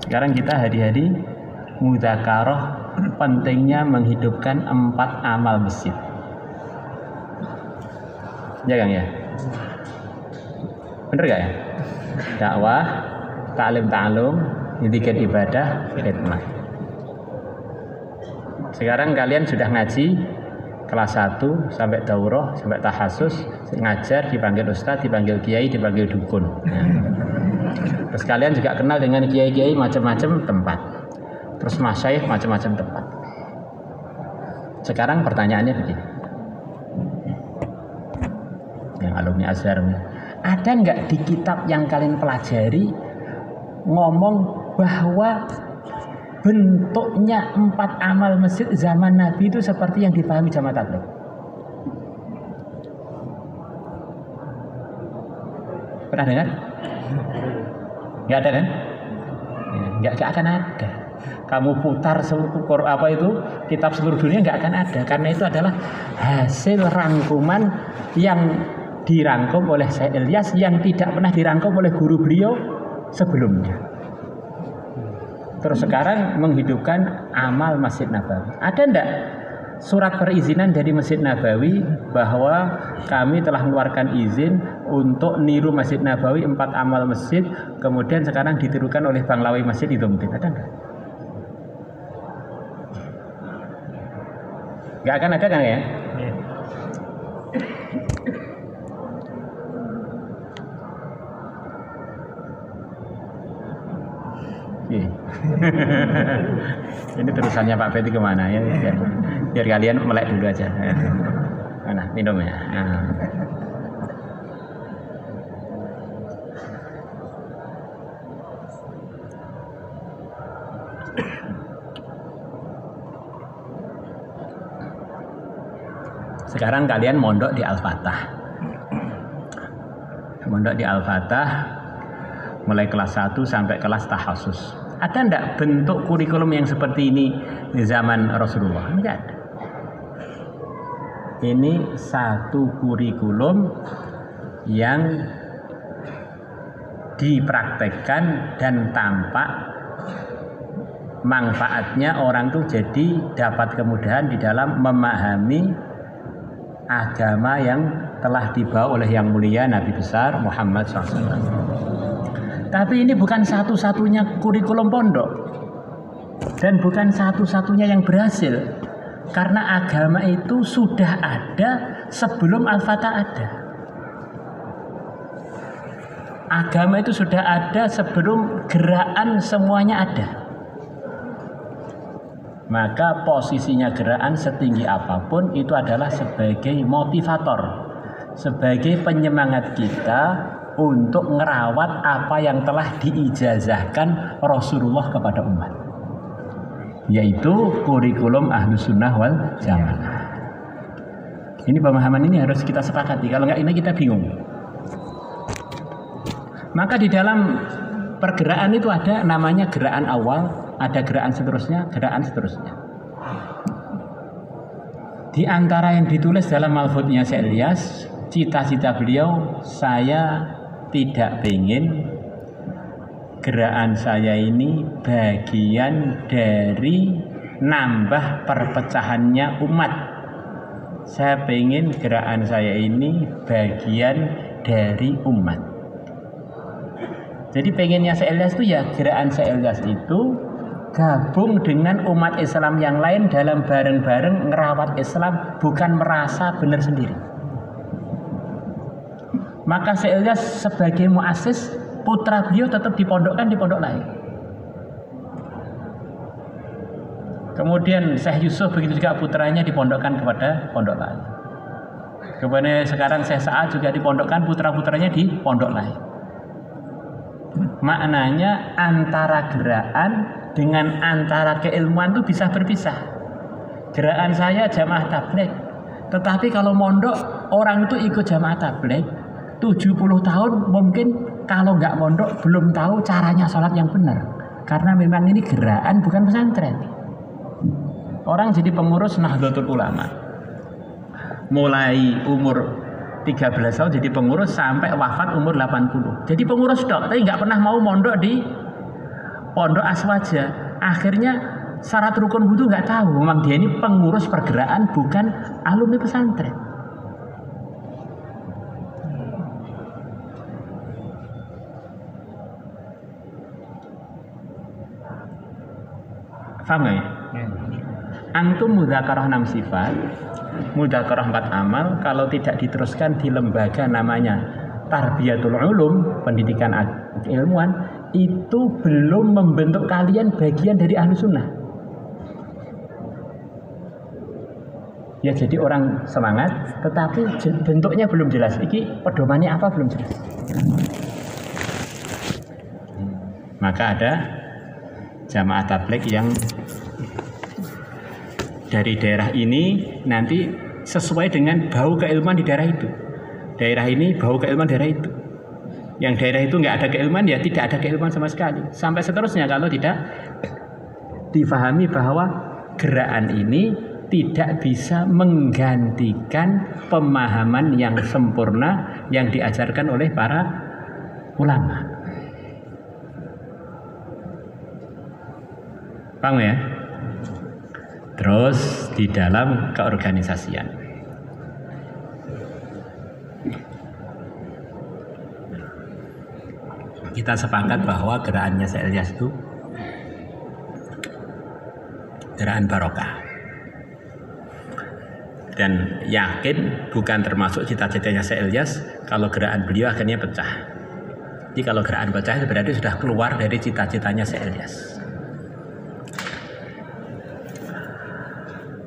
Sekarang kita hari-hari mudzakarah pentingnya menghidupkan 4 amal masjid. Ya Kang ya? Bener gak ya? Dakwah, ta'lim ta'alum, dzikir ibadah, khidmah. Sekarang kalian sudah ngaji kelas 1 sampai daurah, sampai tahasus, ngajar, dipanggil ustaz, dipanggil kiai, dipanggil dukun. Nah. Terus kalian juga kenal dengan kiai-kiai macam-macam tempat. Terus masyayikh macam-macam tempat. Sekarang pertanyaannya begini. Yang alumni Azhar, ada nggak di kitab yang kalian pelajari ngomong bahwa bentuknya 4 amal masjid zaman Nabi itu seperti yang dipahami jamaah tabligh? Pernah dengar? Nggak ada kan? Nggak akan ada. Kamu putar seluruh kitab seluruh dunia nggak akan ada, karena itu adalah hasil rangkuman yang dirangkum oleh Syekh Ilyas yang tidak pernah dirangkum oleh guru beliau sebelumnya. Terus sekarang menghidupkan amal Masjid Nabawi. Ada enggak surat perizinan dari Masjid Nabawi bahwa kami telah mengeluarkan izin untuk niru Masjid Nabawi 4 amal masjid, kemudian sekarang ditirukan oleh Banglawi Masjid itu mungkin ada enggak? Enggak akan ada kan ya? Ini terusannya Pak Feti kemana ya? Biar kalian melek dulu aja. Mana minum ya? Sekarang kalian mondok di Al-Fatah. Mondok di Al-Fatah mulai kelas 1 sampai kelas tahasus. Ada enggak bentuk kurikulum yang seperti ini di zaman Rasulullah? Enggak ada. Ini satu kurikulum yang dipraktekkan dan tampak manfaatnya orang tuh jadi dapat kemudahan di dalam memahami agama yang telah dibawa oleh yang mulia Nabi besar Muhammad SAW. Tapi ini bukan satu-satunya kurikulum pondok dan bukan satu-satunya yang berhasil, karena agama itu sudah ada sebelum Al-Fatah ada. Agama itu sudah ada sebelum gerakan semuanya ada. Maka posisinya gerakan setinggi apapun itu adalah sebagai motivator, sebagai penyemangat kita untuk ngerawat apa yang telah diijazahkan Rasulullah kepada umat, yaitu kurikulum Ahlus Sunnah wal Jamaah. Ini pemahaman ini harus kita sepakati. Kalau nggak ini kita bingung. Maka di dalam pergerakan itu ada namanya gerakan awal, ada gerakan seterusnya, gerakan seterusnya. Di antara yang ditulis dalam Malfudnya Syekh Ilyas, cita-cita beliau, saya tidak ingin gerakan saya ini bagian dari nambah perpecahannya umat. Saya ingin gerakan saya ini bagian dari umat. Jadi pengennya Syekh Ilyas itu ya gerakan Syekh Ilyas itu gabung dengan umat Islam yang lain dalam bareng-bareng ngerawat Islam, bukan merasa benar sendiri. Maka Syekh Ilyas sebagai muassis, putra beliau tetap dipondokkan di pondok lain. Kemudian Syekh Yusuf begitu juga putranya dipondokkan kepada pondok lain. Kemudian sekarang Syekh Sa'ad juga dipondokkan putra-putranya di pondok lain. Maknanya antara gerakan dengan antara keilmuan itu bisa berpisah. Gerakan saya jamaah tabligh, tetapi kalau mondok orang itu ikut jamaah tabligh 70 tahun mungkin kalau nggak mondok belum tahu caranya sholat yang benar, karena memang ini gerakan bukan pesantren. Orang jadi pengurus Nahdlatul Ulama mulai umur 13 tahun jadi pengurus sampai wafat umur 80. Jadi pengurus dok, tapi nggak pernah mau mondok di pondok aswaja. Akhirnya syarat rukun wudu nggak tahu. Memang dia ini pengurus pergerakan, bukan alumni pesantren. Paham nggak ya? Antum mudzakarah 6 sifat, mudzakarah 4 amal, kalau tidak diteruskan di lembaga namanya Tarbiyatul Ulum, pendidikan ilmuwan, itu belum membentuk kalian bagian dari ahlu sunnah. Ya jadi orang semangat, tetapi bentuknya belum jelas. Iki pedomannya apa belum jelas. Maka ada jamaah tabligh yang dari daerah ini nanti sesuai dengan bau keilmuan di daerah itu. Daerah ini bau keilmuan daerah itu. Yang daerah itu nggak ada keilmuan, ya tidak ada keilmuan sama sekali. Sampai seterusnya kalau tidak difahami bahwa gerakan ini tidak bisa menggantikan pemahaman yang sempurna yang diajarkan oleh para ulama. Paham ya? Terus di dalam keorganisasian, kita sepakat bahwa gerakannya Syekh Ilyas itu gerakan barokah, dan yakin bukan termasuk cita-citanya Syekh Ilyas kalau gerakan beliau akhirnya pecah. Jadi kalau gerakan pecah itu berarti sudah keluar dari cita-citanya Syekh Ilyas.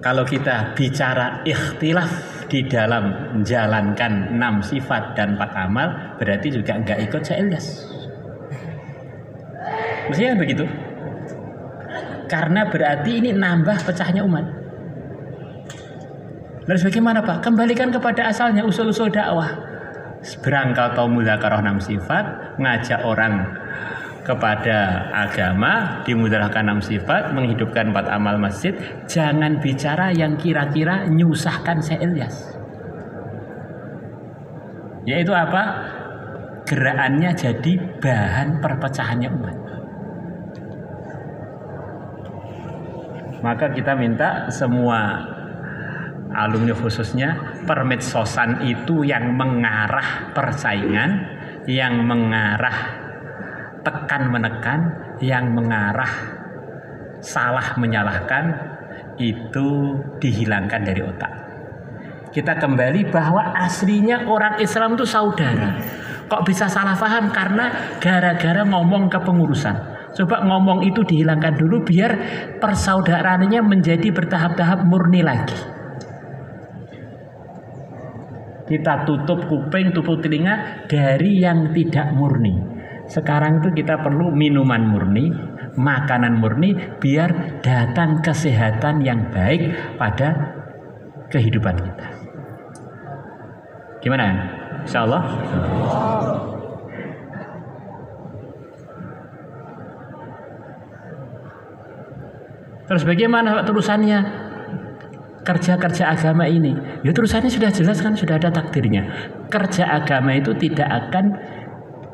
Kalau kita bicara ikhtilaf di dalam menjalankan 6 sifat dan 4 amal, berarti juga enggak ikut Syekh Ilyas. Mestinya begitu. Karena berarti ini nambah pecahnya umat. Lalu bagaimana Pak? Kembalikan kepada asalnya, usul-usul dakwah. Berangkal atau mudzakarah 6 sifat, ngajak orang kepada agama, dimudahkan 6 sifat, menghidupkan 4 amal masjid. Jangan bicara yang kira-kira nyusahkan Syekh Ilyas. Yaitu apa? Gerakannya jadi bahan perpecahannya umat. Maka kita minta semua alumni khususnya permedsosan itu yang mengarah persaingan, yang mengarah tekan menekan, yang mengarah salah menyalahkan, itu dihilangkan dari otak. Kita kembali bahwa aslinya orang Islam itu saudara. Kok bisa salah paham? Karena gara-gara ngomong kepengurusan. Coba ngomong itu dihilangkan dulu biar persaudaraannya menjadi bertahap-tahap murni lagi. Kita tutup kuping, tutup telinga dari yang tidak murni. Sekarang itu kita perlu minuman murni, makanan murni, biar datang kesehatan yang baik pada kehidupan kita. Gimana? Insya Allah. Terus bagaimana Pak terusannya? Kerja-kerja agama ini, ya terusannya sudah jelas kan, sudah ada takdirnya. Kerja agama itu tidak akan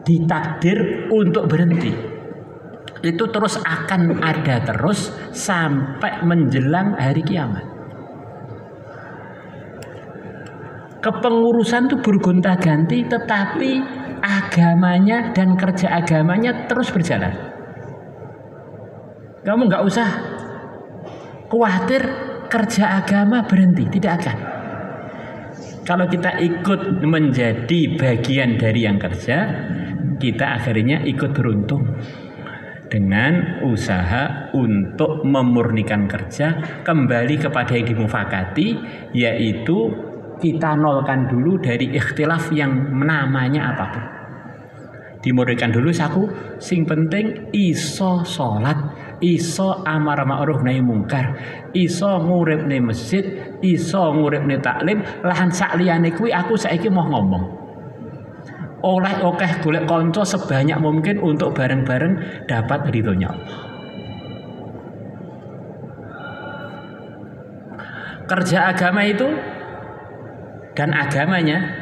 ditakdir untuk berhenti. Itu terus akan ada terus sampai menjelang hari kiamat. Kepengurusan itu bergonta-ganti, tetapi agamanya dan kerja agamanya terus berjalan. Kamu nggak usah khawatir kerja agama berhenti, tidak akan. Kalau kita ikut menjadi bagian dari yang kerja, kita akhirnya ikut beruntung dengan usaha untuk memurnikan kerja kembali kepada yang dimufakati, yaitu kita nolkan dulu dari ikhtilaf yang namanya apapun. Dimurnikan dulu saku, sing penting iso sholat, iso amar ma'ruf nahi mungkar, iso nguripne masjid, iso nguripne taklim, lahan sakliyane kuwi aku saiki mau ngomong. Oleh okeh golek konco sebanyak mungkin untuk bareng-bareng dapat ridhonya Allah. Kerja agama itu dan agamanya,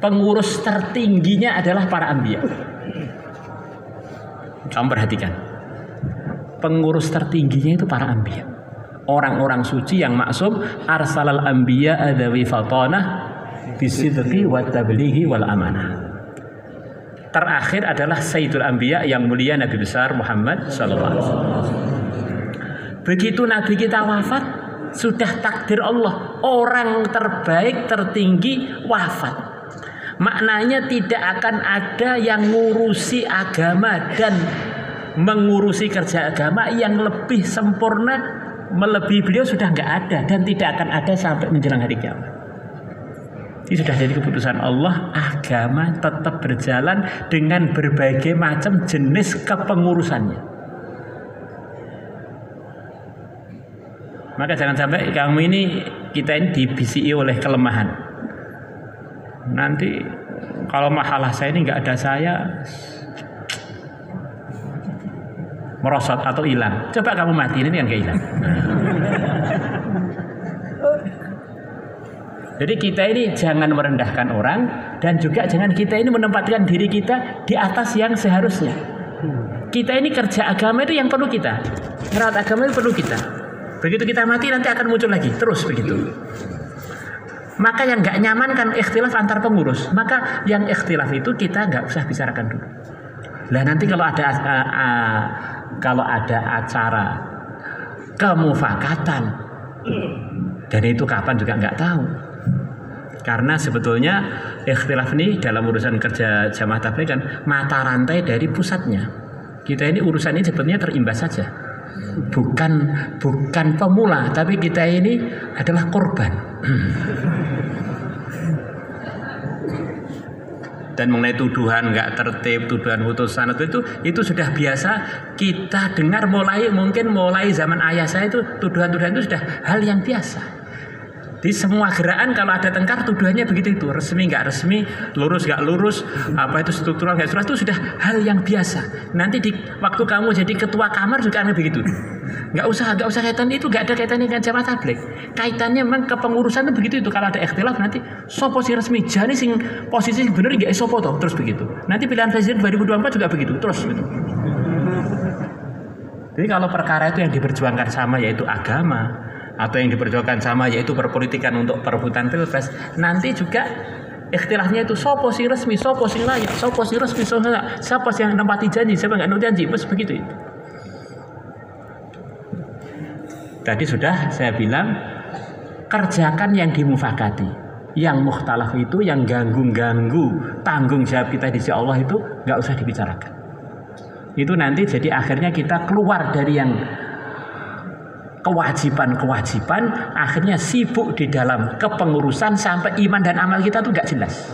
pengurus tertingginya adalah para anbiya. Kamu perhatikan, pengurus tertingginya itu para anbiya. Orang-orang suci yang maksum, arsalal anbiya adawi fatanah bisidqi wa tablighi wal amanah. Terakhir adalah Sayyidul Anbiya yang mulia Nabi besar Muhammad sallallahu alaihi wasallam. Begitu Nabi kita wafat, sudah takdir Allah, orang terbaik tertinggi wafat. Maknanya tidak akan ada yang ngurusi agama dan mengurusi kerja agama yang lebih sempurna melebihi beliau sudah nggak ada dan tidak akan ada sampai menjelang hari kiamat. Ini sudah jadi keputusan Allah, agama tetap berjalan dengan berbagai macam jenis kepengurusannya. Maka jangan sampai kita ini dibisiki oleh kelemahan. Nanti kalau masalah saya ini nggak ada saya, merosot atau hilang. Coba kamu mati ini yang nggak hilang. Jadi kita ini jangan merendahkan orang dan juga jangan kita ini menempatkan diri kita di atas yang seharusnya. Kita ini kerja agama itu yang perlu kita, merawat agama itu perlu kita. Begitu kita mati nanti akan muncul lagi terus begitu. Maka yang nggak nyaman kan ikhtilaf antar pengurus. Maka yang ikhtilaf itu kita nggak usah bicarakan dulu. Lah nanti kalau ada acara kemufakatan, dan itu kapan juga nggak tahu. Karena sebetulnya ikhtilaf ini dalam urusan kerja jamaah tabligh kan mata rantai dari pusatnya. Kita ini urusan ini sebetulnya terimbas saja. Bukan pemula, tapi kita ini adalah korban. Dan mengenai tuduhan nggak tertib, tuduhan putusan itu sudah biasa kita dengar mulai zaman ayah saya itu tuduhan-tuduhan itu sudah hal yang biasa. Di semua gerakan kalau ada tengkar tuduhannya begitu itu, resmi nggak resmi, lurus nggak lurus, apa itu struktural nggak struktural, itu sudah hal yang biasa. Nanti di waktu kamu jadi ketua kamar juga begitu. Nggak usah kaitan itu, nggak ada kaitannya dengan jamaah tabligh. Kaitannya memang kepengurusan itu begitu itu. Kalau ada ikhtilaf nanti sopo sing resmi, jani sing posisi bener nggak sopo toh, terus begitu. Nanti pilihan presiden 2024 juga begitu, terus gitu. Jadi kalau perkara itu yang diperjuangkan sama yaitu agama, atau yang diperjuangkan sama yaitu perpolitikan untuk perebutan pilpres, nanti juga ikhtilafnya itu sopo sing resmi, sopo sing layak, sopo sing resmi, sopo yang nempati janji, siapa nggak nempati janji, bos begitu itu. Tadi sudah saya bilang, kerjakan yang dimufakati, yang mukhtalaf itu, yang ganggu tanggung jawab kita di sisi Allah itu nggak usah dibicarakan. Itu nanti jadi akhirnya kita keluar dari yang kewajiban, akhirnya sibuk di dalam kepengurusan sampai iman dan amal kita tuh nggak jelas.